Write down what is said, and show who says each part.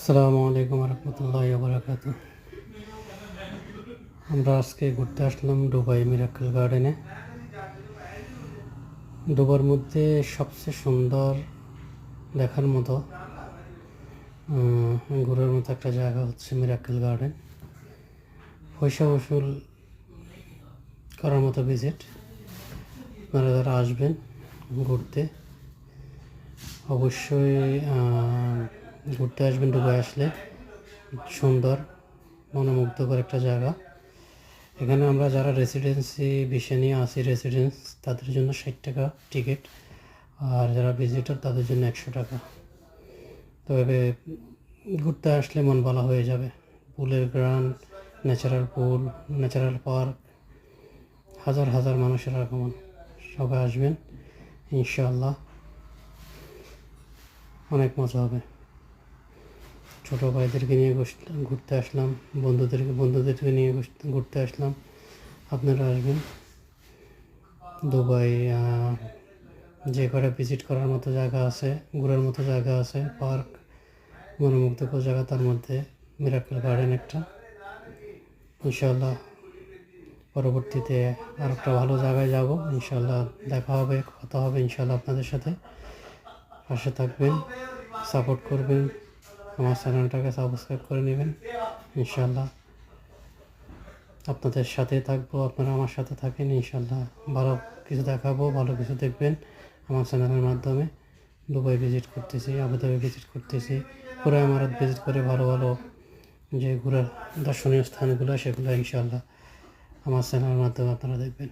Speaker 1: আসসালামু আলাইকুম রহমতুল্লাহি ওয়া বারাকাতুহু। আমরা আজকে ঘুরতে আসলাম দুবাই মিরাক্কেল গার্ডেনে। দুবার মধ্যে সবচেয়ে সুন্দর দেখার মতো ঘোরার মতো একটা জায়গা হচ্ছে মিরাক্কেল গার্ডেন। পয়সা উসুল করার মতো ভিজিট। আপনারা যারা আসবেন ঘুরতে অবশ্যই ঘুরতে আসবেন। দুবাই আসলে সুন্দর মনোমুগ্ধকর একটা জায়গা। এখানে আমরা যারা রেসিডেন্সি ভিসা নিয়ে আসি রেসিডেন্স, তাদের জন্য 60 টাকা টিকিট, আর যারা ভিজিটর তাদের জন্য 100 টাকা। তবে ঘুরতে আসলে মন ভালো হয়ে যাবে। পুলের গ্রাউন্ড, ন্যাচারাল পুল, ন্যাচারাল পার্ক, হাজার হাজার মানুষের আগমন। সবাই আসবেন ইনশাআল্লাহ, অনেক মজা হবে। ছোটো ভাইদেরকে নিয়ে ঘুরতে আসলাম, বন্ধুদেরকে নিয়ে ঘুরতে আসলাম। আপনারা আসবেন। দুবাই যে কটা ভিজিট করার মতো জায়গা আছে, ঘোরার মতো জায়গা আছে, পার্ক, মনোমুগ্ধকর জায়গা, তার মধ্যে মিরাক্কেল গার্ডেন একটা। ইনশাআল্লাহ পরবর্তীতে আর একটা ভালো জায়গায় যাব। ইনশাআল্লাহ দেখা হবে, কথা হবে ইনশাআল্লাহ আপনাদের সাথে। পাশে থাকবেন, সাপোর্ট করবেন, আমার চ্যানেলটাকে সাবস্ক্রাইব করে নেবেন। ইনশাআল্লাহ আপনাদের সাথে থাকবো, আপনারা আমার সাথে থাকেন। ইনশাআল্লাহ ভালো কিছু দেখাবো, ভালো কিছু দেখবেন আমার চ্যানেলের মাধ্যমে। দুবাই ভিজিট করতেছি, আবুধাবি ভিজিট করতেছি, পুরো ইমারত ভিজিট করে ভালো ভালো যে ঘোরার দর্শনীয় স্থানগুলো সেগুলো ইনশাআল্লাহ আমার চ্যানেলের মাধ্যমে আপনারা দেখবেন।